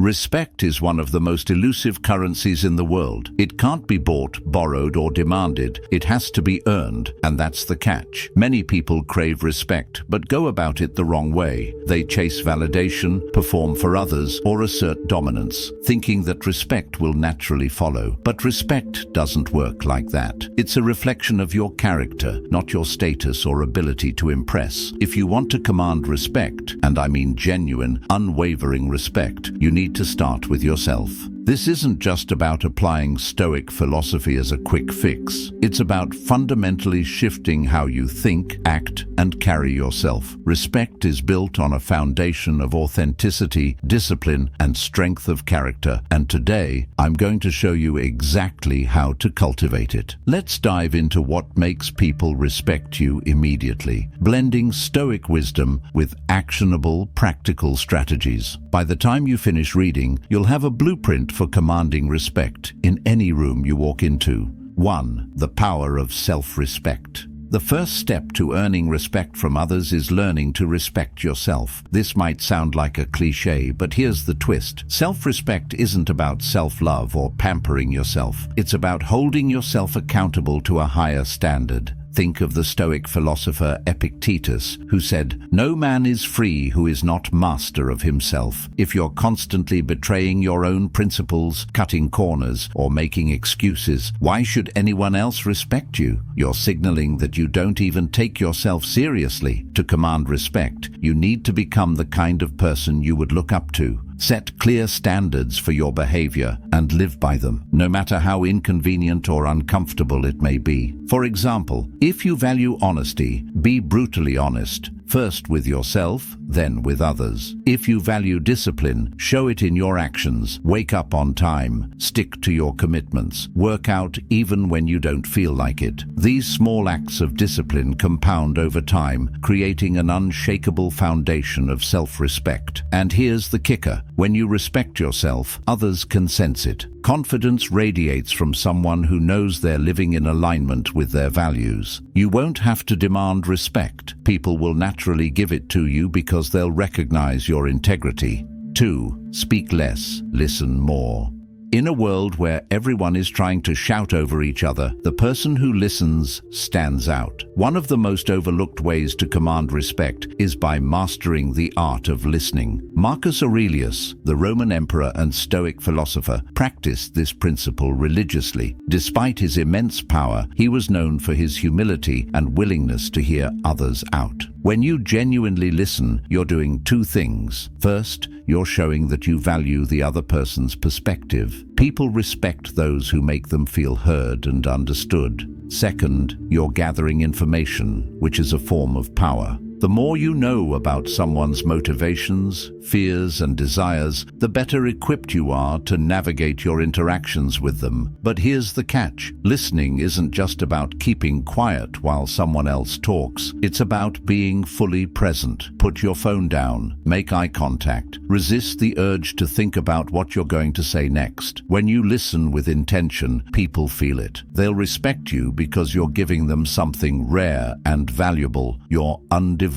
Respect is one of the most elusive currencies in the world. It can't be bought, borrowed, or demanded. It has to be earned, and that's the catch. Many people crave respect, but go about it the wrong way. They chase validation, perform for others, or assert dominance, thinking that respect will naturally follow. But respect doesn't work like that. It's a reflection of your character, not your status or ability to impress. If you want to command respect, and I mean genuine, unwavering respect, you need to start with yourself. This isn't just about applying Stoic philosophy as a quick fix. It's about fundamentally shifting how you think, act, and carry yourself. Respect is built on a foundation of authenticity, discipline, and strength of character. And today, I'm going to show you exactly how to cultivate it. Let's dive into what makes people respect you immediately, blending Stoic wisdom with actionable, practical strategies. By the time you finish reading, you'll have a blueprint for commanding respect in any room you walk into. 1. The power of self-respect. The first step to earning respect from others is learning to respect yourself. This might sound like a cliché, but here's the twist. Self-respect isn't about self-love or pampering yourself. It's about holding yourself accountable to a higher standard. Think of the Stoic philosopher Epictetus, who said, "No man is free who is not master of himself." If you're constantly betraying your own principles, cutting corners, or making excuses, why should anyone else respect you? You're signaling that you don't even take yourself seriously. To command respect, you need to become the kind of person you would look up to. Set clear standards for your behavior and live by them, no matter how inconvenient or uncomfortable it may be. For example, if you value honesty, be brutally honest, first with yourself, then with others. If you value discipline, show it in your actions. Wake up on time, stick to your commitments, work out even when you don't feel like it. These small acts of discipline compound over time, creating an unshakable foundation of self-respect. And here's the kicker. When you respect yourself, others can sense it. Confidence radiates from someone who knows they're living in alignment with their values. You won't have to demand respect. People will naturally give it to you because they'll recognize your integrity. 2. Speak less, listen more. In a world where everyone is trying to shout over each other, the person who listens stands out. One of the most overlooked ways to command respect is by mastering the art of listening. Marcus Aurelius, the Roman emperor and Stoic philosopher, practiced this principle religiously. Despite his immense power, he was known for his humility and willingness to hear others out. When you genuinely listen, you're doing two things. First, you're showing that you value the other person's perspective. People respect those who make them feel heard and understood. Second, you're gathering information, which is a form of power. The more you know about someone's motivations, fears, and desires, the better equipped you are to navigate your interactions with them. But here's the catch. Listening isn't just about keeping quiet while someone else talks. It's about being fully present. Put your phone down, make eye contact, resist the urge to think about what you're going to say next. When you listen with intention, people feel it. They'll respect you because you're giving them something rare and valuable, your undivided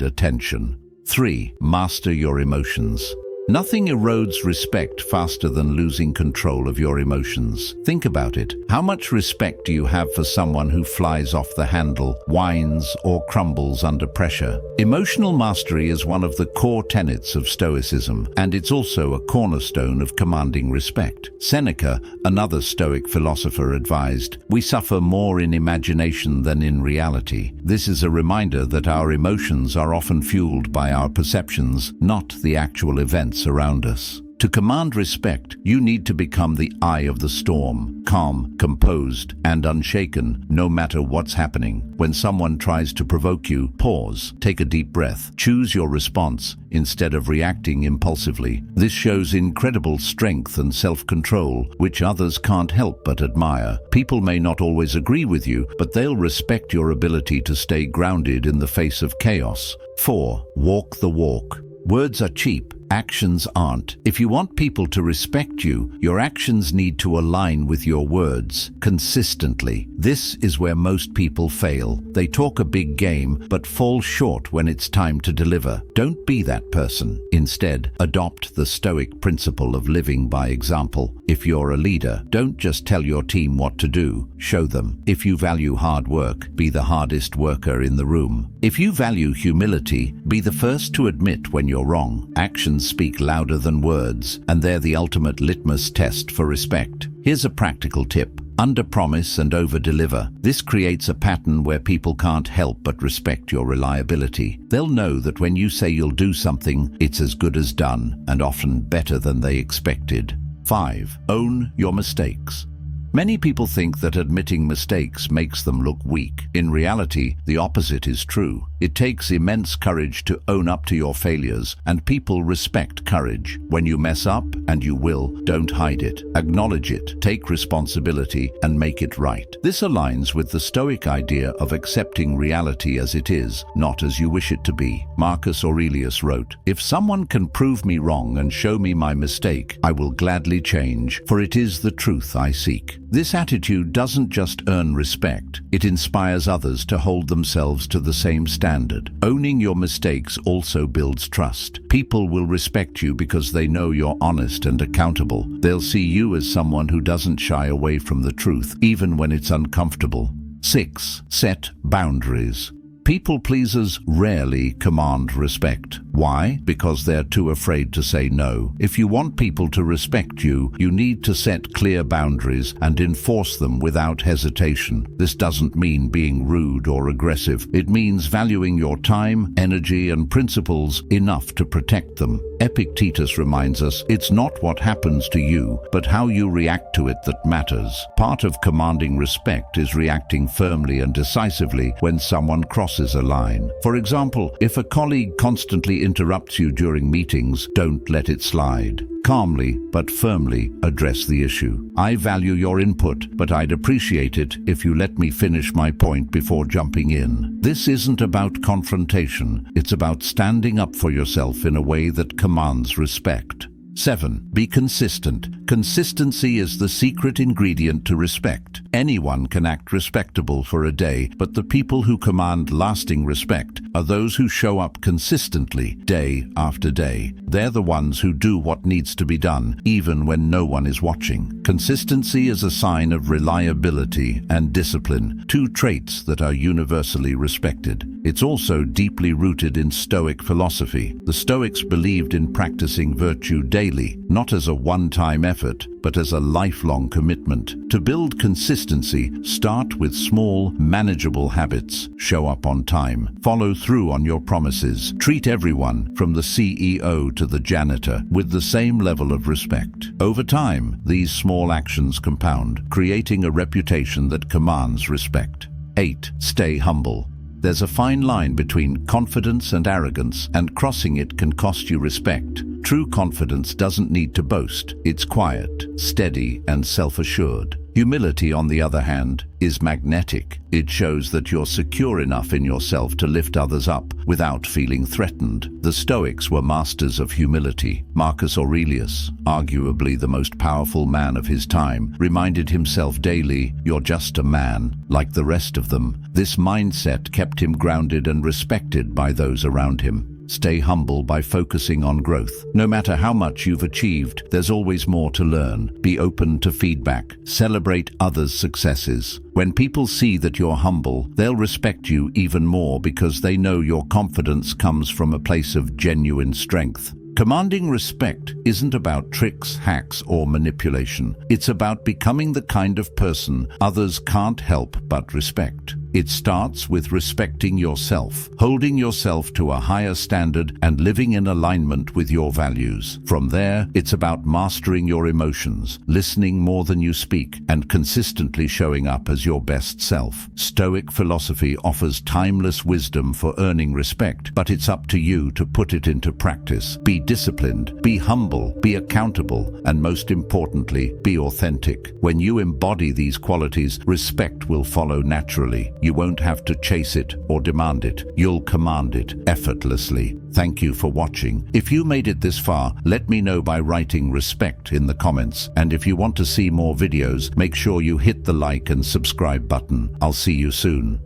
attention. 3. Master your emotions. Nothing erodes respect faster than losing control of your emotions. Think about it. How much respect do you have for someone who flies off the handle, whines, or crumbles under pressure? Emotional mastery is one of the core tenets of Stoicism, and it's also a cornerstone of commanding respect. Seneca, another Stoic philosopher, advised, "We suffer more in imagination than in reality." This is a reminder that our emotions are often fueled by our perceptions, not the actual events around us. To command respect, you need to become the eye of the storm, calm, composed, and unshaken, no matter what's happening. When someone tries to provoke you, pause, take a deep breath, choose your response instead of reacting impulsively. This shows incredible strength and self-control, which others can't help but admire. People may not always agree with you, but they'll respect your ability to stay grounded in the face of chaos. 4. Walk the walk. Words are cheap, actions aren't. If you want people to respect you, your actions need to align with your words consistently. This is where most people fail. They talk a big game, but fall short when it's time to deliver. Don't be that person. Instead, adopt the Stoic principle of living by example. If you're a leader, don't just tell your team what to do, show them. If you value hard work, be the hardest worker in the room. If you value humility, be the first to admit when you're wrong. Actions speak louder than words, and they're the ultimate litmus test for respect. Here's a practical tip. Under-promise and over-deliver. This creates a pattern where people can't help but respect your reliability. They'll know that when you say you'll do something, it's as good as done, and often better than they expected. 5. Own your mistakes. Many people think that admitting mistakes makes them look weak. In reality, the opposite is true. It takes immense courage to own up to your failures, and people respect courage. When you mess up, and you will, don't hide it. Acknowledge it, take responsibility, and make it right. This aligns with the Stoic idea of accepting reality as it is, not as you wish it to be. Marcus Aurelius wrote, "If someone can prove me wrong and show me my mistake, I will gladly change, for it is the truth I seek." This attitude doesn't just earn respect, it inspires others to hold themselves to the same standard. Owning your mistakes also builds trust. People will respect you because they know you're honest and accountable. They'll see you as someone who doesn't shy away from the truth, even when it's uncomfortable. 6. Set boundaries. People pleasers rarely command respect. Why? Because they're too afraid to say no. If you want people to respect you, you need to set clear boundaries and enforce them without hesitation. This doesn't mean being rude or aggressive. It means valuing your time, energy, and principles enough to protect them. Epictetus reminds us, it's not what happens to you, but how you react to it that matters. Part of commanding respect is reacting firmly and decisively when someone crosses a line. For example, if a colleague constantly interrupts you during meetings, don't let it slide. Calmly but firmly address the issue. I value your input, but I'd appreciate it if you let me finish my point before jumping in. This isn't about confrontation, it's about standing up for yourself in a way that commands respect. 7. Be consistent. Consistency is the secret ingredient to respect. Anyone can act respectable for a day, but the people who command lasting respect are those who show up consistently, day after day. They're the ones who do what needs to be done, even when no one is watching. Consistency is a sign of reliability and discipline, two traits that are universally respected. It's also deeply rooted in Stoic philosophy. The Stoics believed in practicing virtue daily, not as a one-time effort, but as a lifelong commitment. To build consistency, start with small, manageable habits. Show up on time. Follow through on your promises. Treat everyone, from the CEO to the janitor, with the same level of respect. Over time, these small actions compound, creating a reputation that commands respect. 8. Stay humble. There's a fine line between confidence and arrogance, and crossing it can cost you respect. True confidence doesn't need to boast. It's quiet, steady, and self-assured. Humility, on the other hand, is magnetic. It shows that you're secure enough in yourself to lift others up without feeling threatened. The Stoics were masters of humility. Marcus Aurelius, arguably the most powerful man of his time, reminded himself daily, "You're just a man, like the rest of them." This mindset kept him grounded and respected by those around him. Stay humble by focusing on growth. No matter how much you've achieved, there's always more to learn. Be open to feedback. Celebrate others' successes. When people see that you're humble, they'll respect you even more because they know your confidence comes from a place of genuine strength. Commanding respect isn't about tricks, hacks, or manipulation. It's about becoming the kind of person others can't help but respect. It starts with respecting yourself, holding yourself to a higher standard, and living in alignment with your values. From there, it's about mastering your emotions, listening more than you speak, and consistently showing up as your best self. Stoic philosophy offers timeless wisdom for earning respect, but it's up to you to put it into practice. Be disciplined, be humble, be accountable, and most importantly, be authentic. When you embody these qualities, respect will follow naturally. You won't have to chase it or demand it. You'll command it effortlessly. Thank you for watching. If you made it this far, let me know by writing respect in the comments. And if you want to see more videos, make sure you hit the like and subscribe button. I'll see you soon.